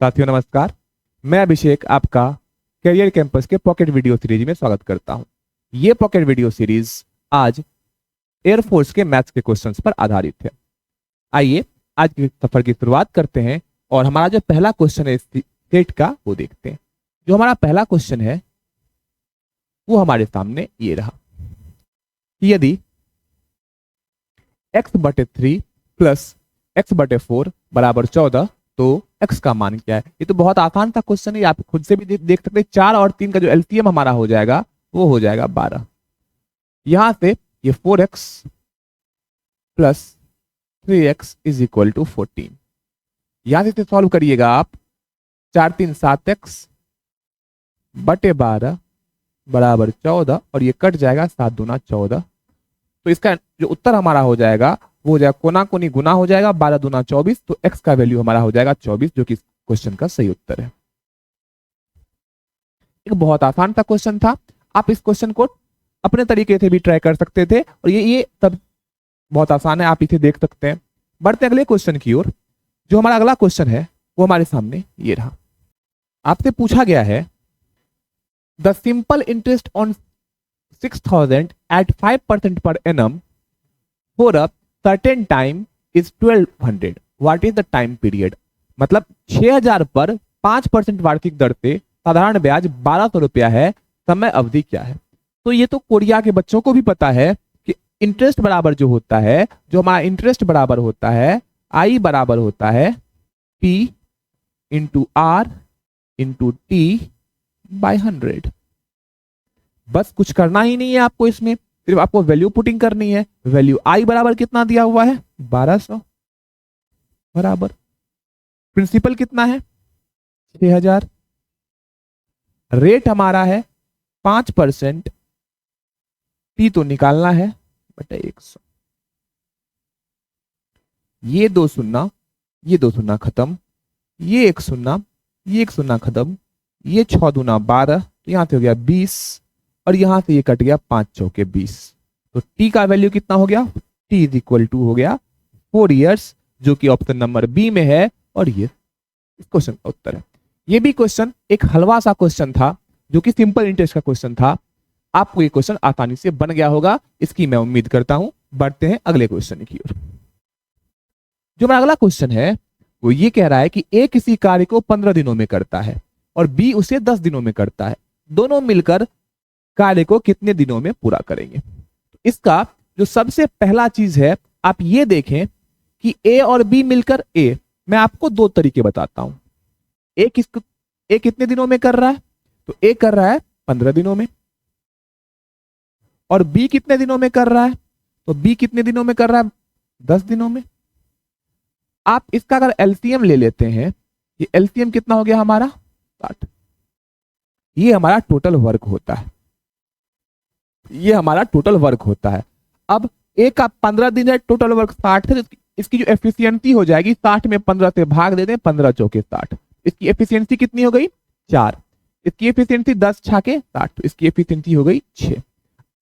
साथियों नमस्कार। मैं अभिषेक आपका करियर कैंपस के पॉकेट वीडियो सीरीज में स्वागत करता हूं। ये पॉकेट वीडियो सीरीज आज एयरफोर्स के मैथ्स के क्वेश्चंस पर आधारित है। आइए आज के सफर की शुरुआत करते हैं और हमारा जो पहला क्वेश्चन है इस सेट का वो देखते हैं। जो हमारा पहला क्वेश्चन है वो हमारे सामने ये रहा कि यदि x/3 प्लस x/4 बराबर 14 तो x का मान क्या है। ये तो बहुत आसान सा क्वेश्चन है, आप खुद से भी देख सकते हैं। 4 और 3 का जो एलसीएम हमारा हो जाएगा वो हो जाएगा 12। यहां से ये 4x plus 3x is equal to 14। यहां से इसे सॉल्व करिएगा आप। 4 3 7x बटे 12 बराबर 14 और ये कट जाएगा 7 दूना 14। तो इसका जो उत्तर हमारा हो जाएगा वो हो जाएगा कोना कोनी गुना हो जाएगा 12 दूना 24। तो x का वैल्यू हमारा हो जाएगा 24 जो कि इस क्वेश्चन का सही उत्तर है। एक बहुत आसान सा क्वेश्चन था, आप इस क्वेश्चन को अपने तरीके से भी ट्राई कर सकते थे और ये सब बहुत आसान है, आप इसे देख सकते हैं। बढ़ते अगले क्वेश्चन की ओर। जो हमारा अगला क्वेश्चन है वो हमारे सामने ये रहा। आपसे पूछा गया है the simple interest on 6000 at 5% per annum for a certain time is 1200. What is the time period? मतलब 6000 पर 5% वार्षिक दर से साधारण ब्याज 1200 रुपया है, समय अवधि क्या है। तो ये तो कोरिया के बच्चों को भी पता है कि इंटरेस्ट बराबर जो होता है, जो हमारा इंटरेस्ट बराबर होता है आई बराबर होता है P into R into T by 100। बस कुछ करना ही नहीं है आपको, इसमें सिर्फ आपको वैल्यू पुटिंग करनी है। वैल्यू आई बराबर कितना दिया हुआ है 1200 बराबर प्रिंसिपल कितना है 6000, रेट हमारा है 5%, टी तो निकालना है बटे 100। ये 2 शून्य, ये 2 शून्य खत्म, ये 1 शून्य, ये 1 शून्य खत्म, ये 6 दूना 12, तो यहां से हो गया 20 और यहां से ये कट गया 5 चौके 20। तो टी का वैल्यू कितना हो गया, टी इज इक्वल टू हो गया 4 इयर्स, जो कि ऑप्शन नंबर बी में है और ये इस क्वेश्चन का उत्तर है। ये भी क्वेश्चन एक हलवा सा क्वेश्चन था जो कि सिंपल इंटरेस्ट का क्वेश्चन था। आपको ये क्वेश्चन आसानी से बन गया होगा, इसकी मैं उम्मीद करता हूं। बढ़ते हैं अगले क्वेश्चन की ओर। जो मेरा अगला क्वेश्चन है वो ये कह रहा है कि ए किसी कार्य को 15 दिनों में करता है और बी उसे 10 दिनों में करता है। दोनों मिलकर कार्य को कितने दिनों में पूरा करेंगे। इसका जो सबसे पहला चीज है, आप ये देखें कि ए और बी मिलकर ए, मैं आपको 2 तरीके बताता हूं। ए कितने दिनों में कर रहा है, तो ए कर रहा है 15 दिनों में। और बी कितने दिनों में कर रहा है, तो बी कितने दिनों में कर रहा है 10 दिनों में। आप इसका अगर एलसीएम ले लेते हैं, ये एलसीएम कितना हो गया हमारा 60। ये हमारा टोटल वर्क होता है, ये हमारा टोटल वर्क होता है। अब ए का 15 दिन है, टोटल वर्क 60 है। इसकी जो एफिशिएंसी हो जाएगी 60 में 15 से भाग दे दें, 15 चौके 60। इसकी एफिशिएंसी कितनी हो गई 4। इसकी एफिशिएंसी 10 छाके 60, तो इसकी एफिशिएंसी हो गई 6।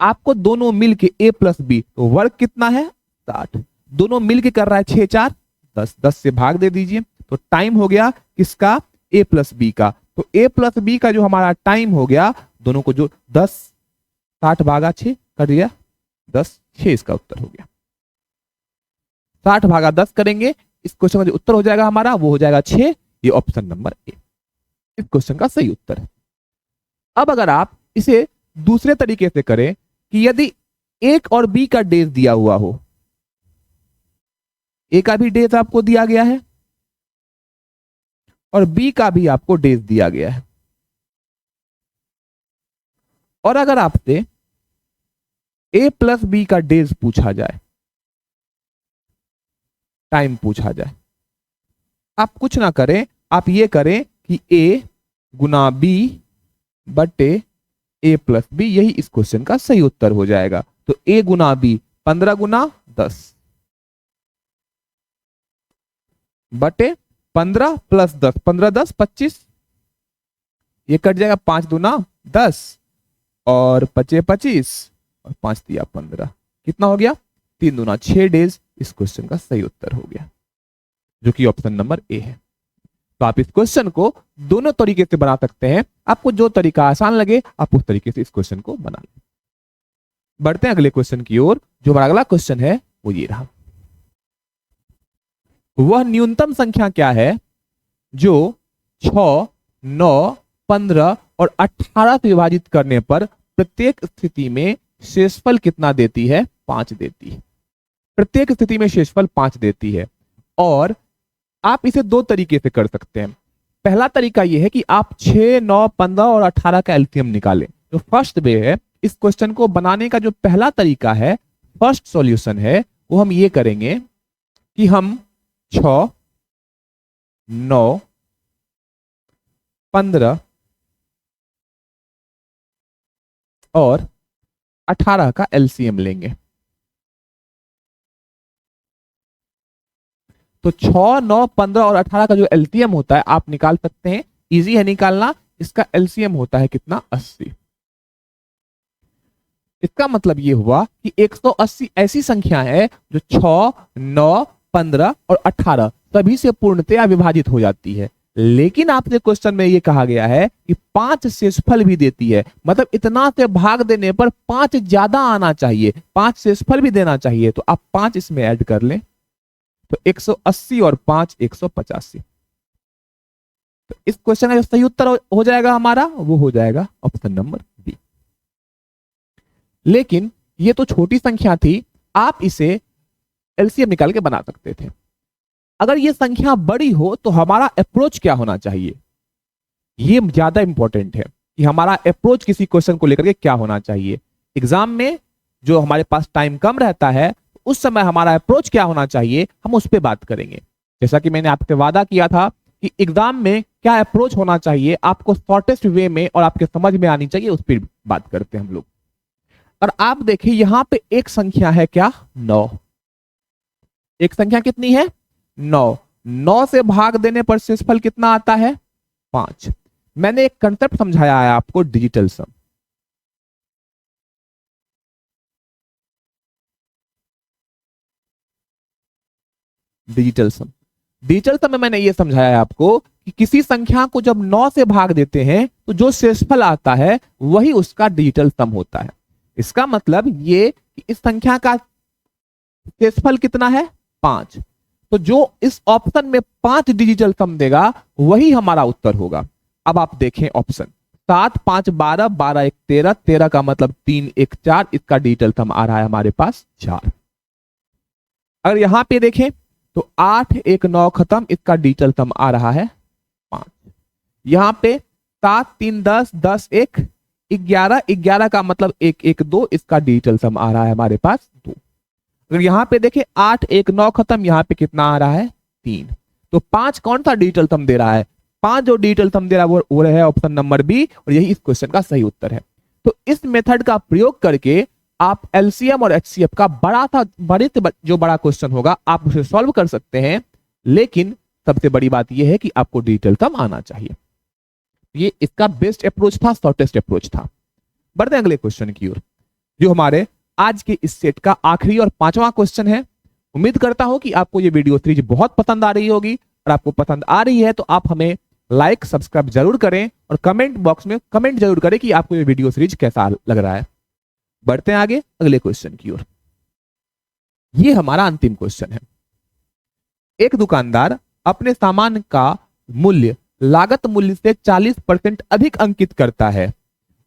आपको दोनों मिलके ए प्लस बी, तो वर्क कितना है 60, दोनों मिलके कर रहा है 6 4 10, 10 से भाग दे दीजिए। तो टाइम हो गया किसका, ए प्लस बी का। तो ए प्लस बी का जो हमारा टाइम हो गया, दोनों को जो 10 60 भागा 6 कर दिया 10, 6 इसका उत्तर हो गया। 60 भागा 10 करेंगे, इस क्वेश्चन का जो उत्तर हो जाएगा हमारा वो हो जाएगा 6। ये ऑप्शन नंबर ए इस क्वेश्चन का सही उत्तर है। अब अगर आप इसे दूसरे तरीके से करें कि यदि एक और बी का डेज दिया हुआ हो, ए का भी डेज आपको दिया गया है और बी का भी आपको डेज दिया गया है, और अगर आपसे ए प्लस बी का डेज पूछा जाए, टाइम पूछा जाए, आप कुछ ना करें, आप ये करें कि ए गुना बी बटे ए प्लस बी, यही इस क्वेश्चन का सही उत्तर हो जाएगा। तो ए गुना बी 15 गुना 10 बटे 15 प्लस 10, 15 10 25, ये कट जाएगा 5 दूना 10 और 25 25 और 5 दिया 15, कितना हो गया 3 दूना 6 डेज। इस क्वेश्चन का सही उत्तर हो गया जो कि ऑप्शन नंबर ए है। तो तो आप इस क्वेश्चन को दोनों तरीके से बना सकते हैं। आपको जो तरीका आसान लगे आप उस तरीके से इस क्वेश्चन को बना लें। बढ़ते हैं अगले क्वेश्चन की ओर। जो हमारा अगला क्वेश्चन है वो ये रहा। वह न्यूनतम संख्या क्या है जो 6, 9, 15 और 18 से विभाजित करने पर प्रत्येक स्थिति में शेषफल कितना देती है? 5 देती है। प्रत्येक स्थिति में शेषफल 5 देती है। और आप इसे दो तरीके से कर सकते हैं। पहला तरीका यह है कि आप 6, 9, 15 और 18 का एलसीएम निकालें। जो फर्स्ट वे है, इस क्वेश्चन को बनाने का जो पहला तरीका है, फर्स्ट सॉल्यूशन है, वो हम ये करेंगे कि हम 6, 9, 15 और 18 का एलसीएम लेंगे। तो 6, 9, 15 और 18 का जो एलसीएम होता है आप निकाल सकते हैं। इजी है निकालना। इसका एलसीएम होता है कितना? 80। इसका मतलब ये हुआ कि 180 ऐसी संख्या है जो 6, 9, 15 और 18 सभी से पूर्णतया विभाजित हो जाती है। लेकिन आपसे क्वेश्चन में ये कहा गया है कि 5 शेषफल भी देती है। मतलब इतना से भाग देने पर 5 ज्यादा आना चाहिए, 5 शेषफल भी देना चाहिए। तो आप 5 इसमें ऐड कर लें तो 180 और 5 185। तो इस क्वेश्चन का जो सही उत्तर हो जाएगा हमारा, वो हो जाएगा ऑप्शन नंबर बी। लेकिन ये तो छोटी संख्या थी, आप इसे एलसीएम निकाल के बना सकते थे। अगर ये संख्या बड़ी हो तो हमारा अप्रोच क्या होना चाहिए, ये ज्यादा इंपॉर्टेंट है कि हमारा अप्रोच किसी क्वेश्चन को लेकर के क्या होना चाहिए। एग्जाम में जो हमारे पास टाइम कम रहता है, उस समय हमारा अप्रोच क्या होना चाहिए, हम उस पर बात करेंगे। जैसा कि मैंने आपसे वादा किया था कि एग्जाम में क्या अप्रोच होना चाहिए, आपको शॉर्टेस्ट वे में और आपके समझ में आनी चाहिए, उस पर बात करते हैं हम लोग। और आप देखिए यहां पे एक संख्या है क्या? 9। एक संख्या कितनी है? 9। 9 से भाग देने पर शेषफल कितना आता है? 5। मैंने एक कंसेप्ट समझाया है आपको, डिजिटल सम। डिजिटल सम में मैंने ये समझाया है आपको कि किसी संख्या को जब 9 से भाग देते हैं तो जो शेषफल आता है वही उसका डिजिटल सम होता है। इसका मतलब ये कि इस संख्या का शेषफल कितना है? 5। तो जो इस ऑप्शन में 5 डिजिटल सम देगा वही हमारा उत्तर होगा। अब आप देखें ऑप्शन 7, 5, 12, 12, 1, 13, 13 का मतलब 3, 1, 4, इसका डिजिटल सम आ रहा है हमारे पास 4। अगर यहां पे देखें तो 8, 1, 9 खत्म, इसका डिजिटल सम आ रहा है 5। यहां पे 7, 3, 10, 10, 1, 11, 11 का मतलब 1, 1, 2, इसका डिजिटल सम आ रहा है हमारे पास 2। अगर यहां पे देखें 8, 1, 9 खत्म, यहां पे कितना आ रहा है? 3। तो 5 कौन सा डिजिटल सम दे रहा है? 5 जो डिजिटल सम दे रहा है वो है ऑप्शन नंबर बी, और यही इस क्वेश्चन का सही उत्तर है। तो इस मेथड का प्रयोग करके आप एलसीएम और एचसीएफ का बड़े से जो बड़ा क्वेश्चन होगा आप उसे सॉल्व कर सकते हैं। लेकिन सबसे बड़ी बात यह है कि आपको डिजिटल सम आना चाहिए। ये इसका बेस्ट अप्रोच था, शॉर्टेस्ट अप्रोच था। बढ़ते हैं अगले क्वेश्चन की ओर, जो हमारे आज के इस सेट का आखिरी और 5वां क्वेश्चन है। उम्मीद करता हूं कि आपको ये वीडियो सीरीज बहुत पसंद आ रही होगी, और आपको पसंद आ रही है तो आप हमें लाइक सब्सक्राइब जरूर करें और कमेंट बॉक्स में कमेंट जरूर करें कि आपको ये वीडियो सीरीज कैसा लग रहा है। बढ़ते हैं आगे अगले क्वेश्चन की ओर। ये हमारा अंतिम क्वेश्चन है। एक दुकानदार अपने सामान का मूल्य लागत मूल्य से 40% अधिक अंकित करता है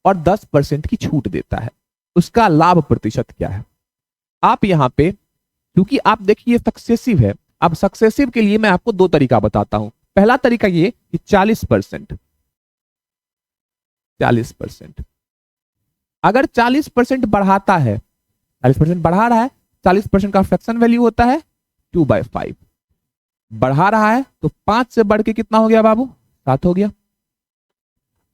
और 10% की छूट देता है। उसका लाभ प्रतिशत क्या है? आप यहां पे, क्योंकि आप देखिए सक्सेसिव है, अब सक्सेसिव के लिए मैं आपको दो तरीका बताता हूं। पहला तरीका ये कि 40%। अगर 40% बढ़ाता है, 40% बढ़ा रहा है, 40% का फ्रैक्शन वैल्यू होता है 2/5। बढ़ा रहा है तो 5 से बढ़ के कितना हो गया बाबू? 7 हो गया।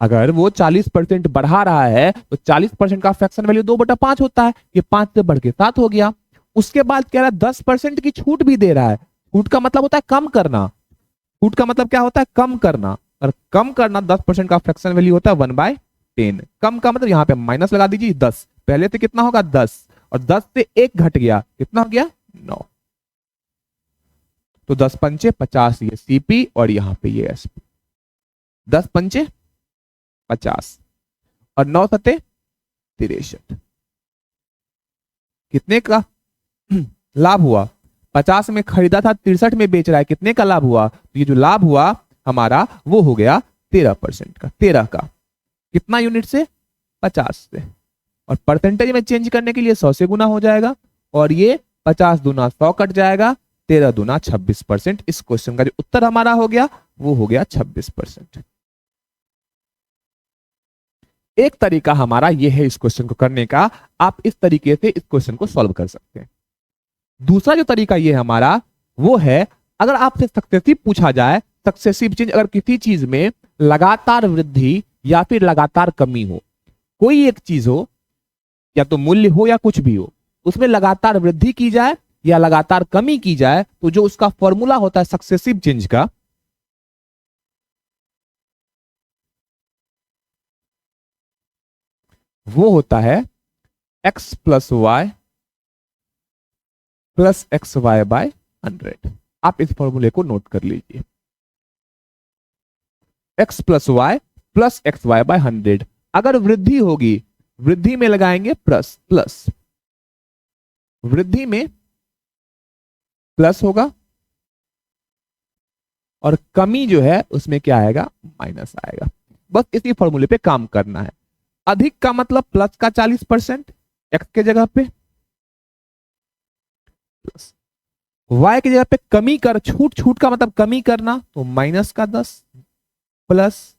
अगर वो 40% बढ़ा रहा है तो 40% का फ्रैक्शन वैल्यू 2/5 होता है, ये 5 से बढ़ के 7 हो गया। उसके बाद कह रहा है 10% की छूट भी दे रहा है। छूट का मतलब होता है कम करना। छूट का मतलब क्या होता है? कम करना। और कम करना 10% का फ्रैक्शन वैल्यू होता है 1/10। कम का मतलब यहां पे माइनस लगा दीजिए 10। पहले से कितना होगा? 10, और 10 से 1 घट गया, कितना हो गया? 9। तो तो 10 पंचे 50 ये सीपी और यहां पे ये एसपी। 10 पंचे 50 और 9 सते 63। कितने का लाभ हुआ? 50 में खरीदा था, 63 में बेच रहा है, कितने का लाभ हुआ? तो ये जो लाभ हुआ हमारा वो हो गया 13% का। 13 का कितना यूनिट से? 50 से। और परसेंटेज में चेंज करने के लिए 100 से गुना हो जाएगा और ये 50 दूना 100 कट जाएगा, 13 दूना 26%। इस क्वेश्चन का जो उत्तर हमारा हो गया वो हो गया 26%। एक तरीका हमारा ये है इस क्वेश्चन को करने का, आप इस तरीके से इस क्वेश्चन को सॉल्व कर सकते हैं। दूसरा जो तरीका ये हमारा वो है, अगर आपसे सक्सेसिव पूछा जाए, सक्सेसिव चेंज, अगर किसी चीज में लगातार वृद्धि या फिर लगातार कमी हो, कोई एक चीज हो या तो मूल्य हो या कुछ भी हो, उसमें लगातार वृद्धि की जाए या लगातार कमी की जाए, तो जो उसका फॉर्मूला होता है सक्सेसिव चेंज का, वो होता है x plus Y plus X Y by 100। आप इस फॉर्मूले को नोट कर लीजिए। x plus Y plus X Y by 100। अगर वृद्धि होगी, वृद्धि में लगाएंगे प्लस, प्लस वृद्धि में प्लस होगा और कमी जो है उसमें क्या आएगा? माइनस आएगा। बस इसी फॉर्मूले पे काम करना है। अधिक का मतलब प्लस का 40% एक्स के जगह पे, प्लस वाई की जगह पे कमी कर, छूट, छूट का मतलब कमी करना, तो माइनस का 10 प्लस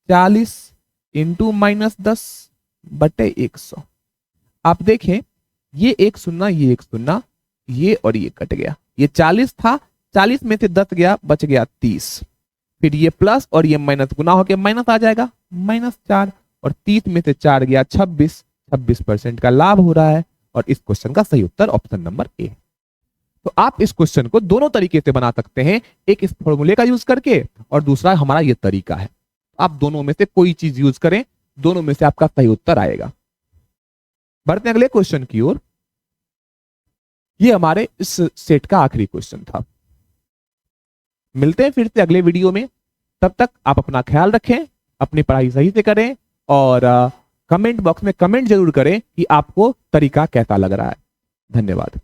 40 इंटू माइनस 10 बटे 100। आप देखें ये एक शून्य, ये एक शून्य, ये और ये कट गया। ये 40 था, 40 में से 10 गया, बच गया 30। फिर ये प्लस और ये माइनस गुना होकर माइनस आ जाएगा, -4, और 30 में से 4 गया 26। 26% का लाभ हो रहा है और इस क्वेश्चन का सही उत्तर ऑप्शन नंबर ए। तो आप इस क्वेश्चन को दोनों तरीके से बना सकते हैं, एक इस फॉर्मूले का यूज करके और दूसरा हमारा ये तरीका है। आप दोनों में से कोई चीज यूज करें, दोनों में से आपका सही उत्तर आएगा। बढ़ते हैं अगले क्वेश्चन की ओर। ये हमारे इस सेट का आखिरी क्वेश्चन था। मिलते हैं फिर से अगले वीडियो में। तब तक आप अपना ख्याल रखें, अपनी पढ़ाई सही से करें और कमेंट बॉक्स में कमेंट जरूर करें कि आपको तरीका कैसा लग रहा है। धन्यवाद।